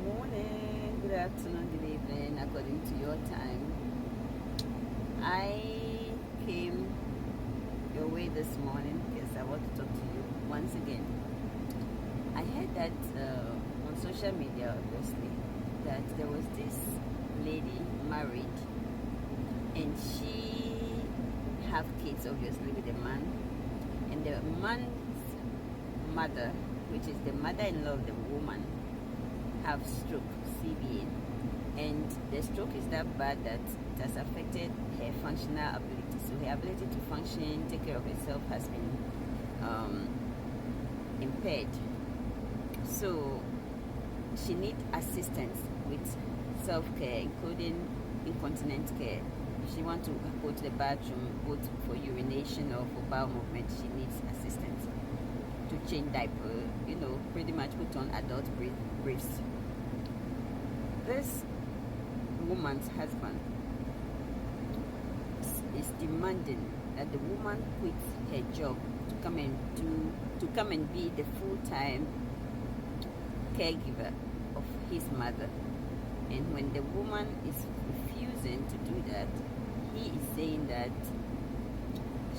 morning, good afternoon, good evening, according to your time. I came your way this morning because I want to talk to you once again. I heard that on social media, obviously, that there was this lady married and she have kids, obviously, with a man, and the man's mother, which is the mother-in-law of the woman, have stroke, CBA, and the stroke is that bad that it has affected her functional ability. So her ability to function, take care of herself has been impaired. So she needs assistance with self-care, including incontinence care. If she wants to go to the bathroom, both for urination or for bowel movement, she needs assistance to change diaper, pretty much put on adult briefs. This woman's husband is demanding that the woman quits her job to come and be the full-time caregiver of his mother. And when the woman is refusing to do that, he is saying that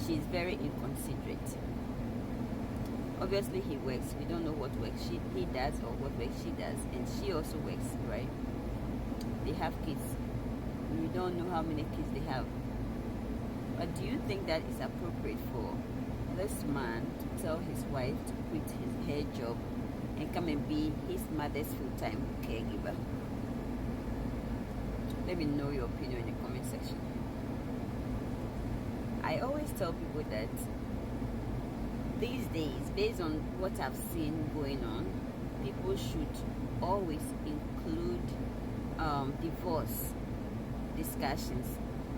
she is very inconsiderate. Obviously he works. We don't know what work he does or what work she does, and she also works, right? They have kids. We don't know how many kids they have. But do you think that is appropriate for this man to tell his wife to quit her job and come and be his mother's full-time caregiver? Let me know your opinion in the comment section. I always tell people that these days, based on what I've seen going on, people should always include divorce discussions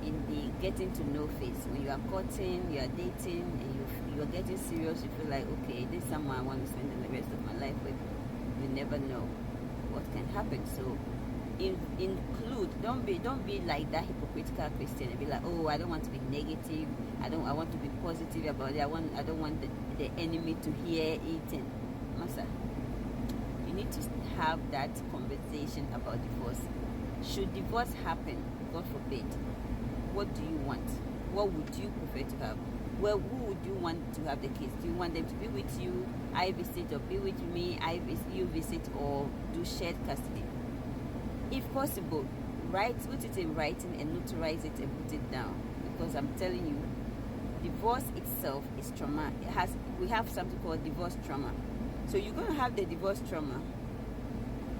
in the getting to know phase. When you are courting, you are dating, and you are getting serious, you feel like, okay, this is someone I want to spend the rest of my life with. You never know what can happen. So include, don't be like that hypocritical Christian and be like, oh, I don't want to be negative, I want to be positive about it, I don't want the enemy to hear it. And Masa, you need to have that conversation about divorce. Should divorce happen, God forbid, what do you want? What would you prefer to have? Well, who would you want to have the kids? Do you want them to be with you, I visit, or be with me, you visit, or do shared custody? If possible, put it in writing and notarize it and put it down. Because I'm telling you, divorce itself is trauma. We have something called divorce trauma. So you're going to have the divorce trauma,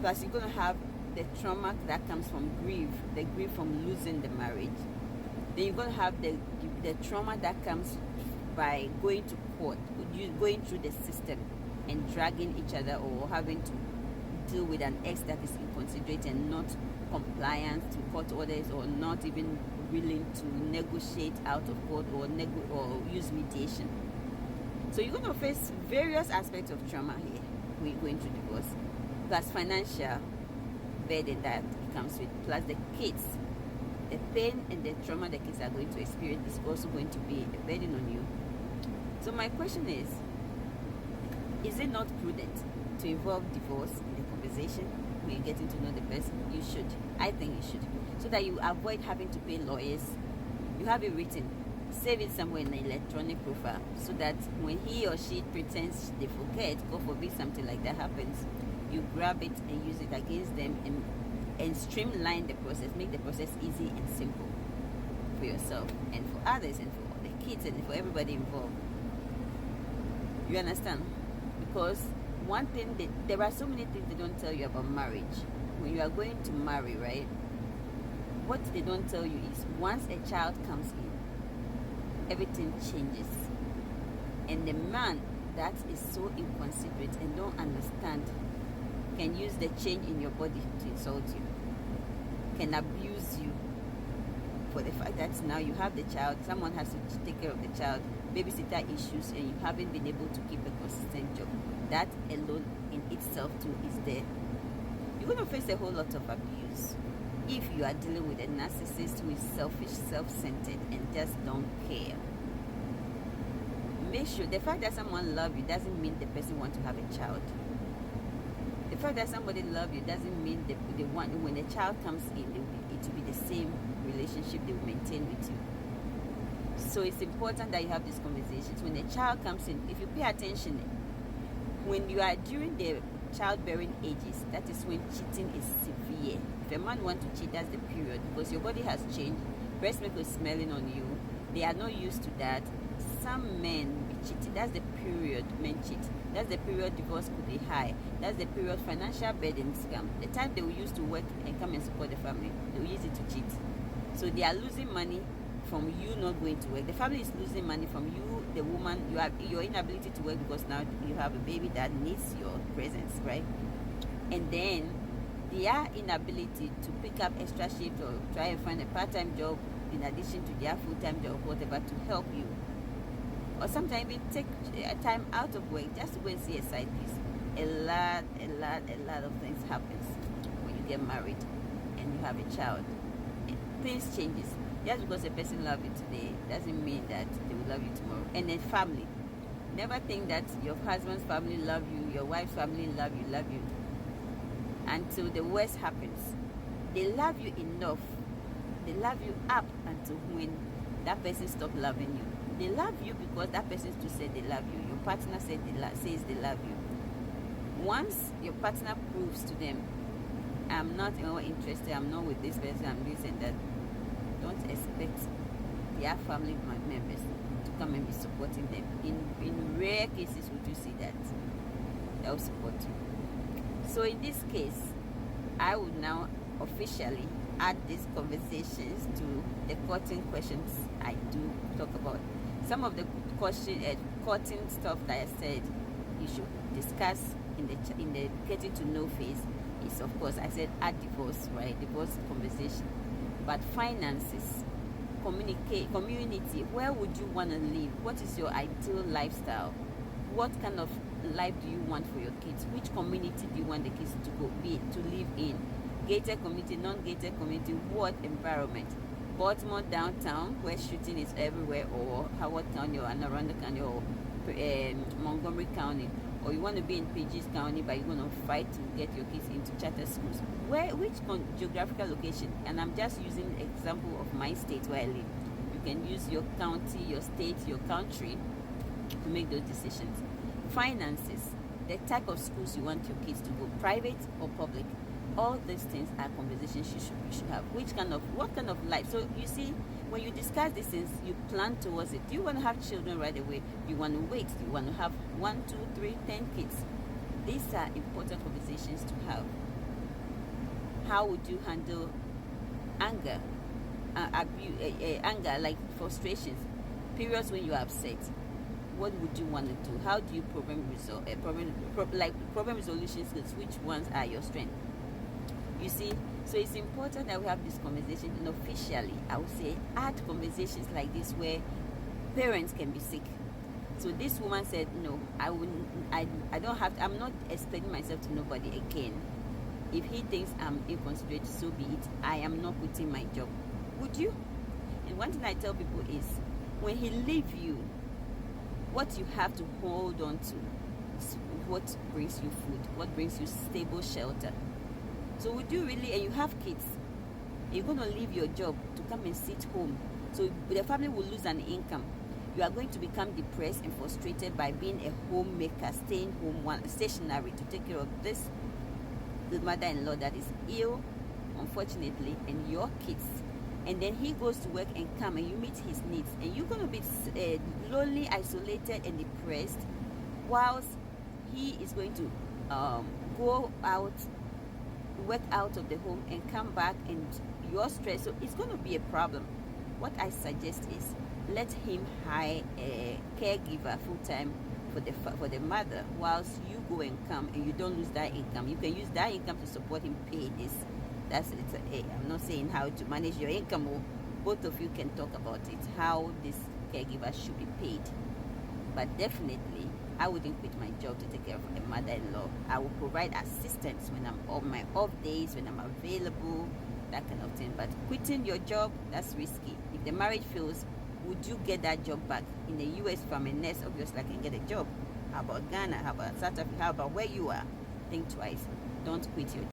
plus you're going to have the trauma that comes from grief, the grief from losing the marriage. Then you're going to have the trauma that comes by going to court, going through the system and dragging each other, or having to deal with an ex that is inconsiderate and not compliant to court orders, or not even willing to negotiate out of court or use mediation. So you're going to face various aspects of trauma here when you're going through divorce, plus financial burden that it comes with, plus the kids, the pain and the trauma the kids are going to experience is also going to be a burden on you. So my question is it not prudent to involve divorce in the conversation when you're getting to know the person? You should. I think you should, so that you avoid having to pay lawyers. You have it written, save it somewhere in an electronic profile, so that when he or she pretends they forget, God forbid something like that happens, you grab it and use it against them, and streamline the process, make the process easy and simple for yourself and for others and for the kids and for everybody involved. You understand? Because one thing, there are so many things they don't tell you about marriage. When you are going to marry, right, what they don't tell you is once a child comes in, everything changes. And the man that is so inconsiderate and don't understand can use the change in your body to insult you, can abuse you for the fact that now you have the child, someone has to take care of the child, babysitter issues, and you haven't been able to keep a consistent job. That alone in itself too is there. You're going to face a whole lot of abuse if you are dealing with a narcissist who is selfish, self-centered, and just don't care. Make sure the fact that someone loves you doesn't mean the person wants to have a child. The The fact that somebody love you doesn't mean they want, when the child comes in, it will be the same relationship they will maintain with you. So it's important that you have these conversations. When the child comes in, if you pay attention, when you are during the childbearing ages, that is when cheating is severe. If a man wants to cheat, that's the period, because your body has changed. Breast milk is smelling on you. They are not used to that. Some men be cheating. That's the period men cheat. That's the period divorce could be high. That's the period financial burdens come. The time they will use to work and come and support the family, they will use it to cheat. So they are losing money from you not going to work. The family is losing money from you, the woman. You have your inability to work because now you have a baby that needs your presence, right? And then their inability to pick up extra shift or try and find a part-time job in addition to their full-time job, whatever, to help you. Or sometimes even take time out of work just to go and see a side piece. A lot of things happens when you get married and you have a child. Things changes. Just because a person loves you today doesn't mean that they will love you tomorrow. And then family. Never think that your husband's family love you, your wife's family love you, until the worst happens. They love you enough. They love you up until when that person stops loving you. They love you because that person too said they love you. Your partner says they love you. Once your partner proves to them, I'm not more interested, I'm not with this person, I'm this and that, don't expect their family members to come and be supporting them. In rare cases would you see that they'll support you. So in this case, I would now officially add these conversations to the courting questions I do talk about. Some of the courting stuff that I said you should discuss in the getting to know phase is, of course, I said add divorce, right? Divorce conversation. But finances, community, where would you want to live? What is your ideal lifestyle? What kind of life do you want for your kids? Which community do you want the kids to live in? Gated community, non-gated community, what environment? Baltimore downtown, where shooting is everywhere, or Howard County, or Anne Arundel County, or Montgomery County, or you want to be in Pages County, but you're going to fight to get your kids into charter schools. Which geographical location? And I'm just using the example of my state where I live. You can use your county, your state, your country to make those decisions. Finances, the type of schools you want your kids to go, private or public. All these things are conversations you should have. What kind of life? So you see, when you discuss these things, you plan towards it. Do you want to have children right away? Do you want to wait? Do you want to have 1, 2, 3, 10 kids? These are important conversations to have. How would you handle anger, anger, like frustrations, periods when you are upset? What would you want to do? How do you problem resolution skills? Which ones are your strengths? You see, so it's important that we have this conversation, and officially, I would say, add conversations like this where parents can be sick. So this woman said, no, I don't have to, I'm not explaining myself to nobody again. If he thinks I'm inconsiderate, so be it. I am not quitting my job. Would you? And one thing I tell people is, when he leaves you, what you have to hold on to is what brings you food, what brings you stable shelter. So would you really, and you have kids, you're going to leave your job to come and sit home. So the family will lose an income. You are going to become depressed and frustrated by being a homemaker, staying home, stationary to take care of the mother-in-law that is ill, unfortunately, and your kids. And then he goes to work and come and you meet his needs. And you're going to be lonely, isolated, and depressed, whilst he is going to go out, work out of the home and come back, and you're stressed. So it's going to be a problem. What I suggest is let him hire a caregiver full-time for the mother, whilst you go and come, and you don't lose that income. You can use that income to support him pay this. I'm not saying how to manage your income. Both of you can talk about it, how this caregiver should be paid. But definitely, I wouldn't quit my job to take care of a mother-in-law. I will provide assistance when I'm on my off days, when I'm available, that kind of thing. But quitting your job, that's risky. If the marriage fails, would you get that job back? In the US, if I'm a nurse, obviously I can get a job. How about Ghana? How about South Africa? How about where you are? Think twice. don't quit your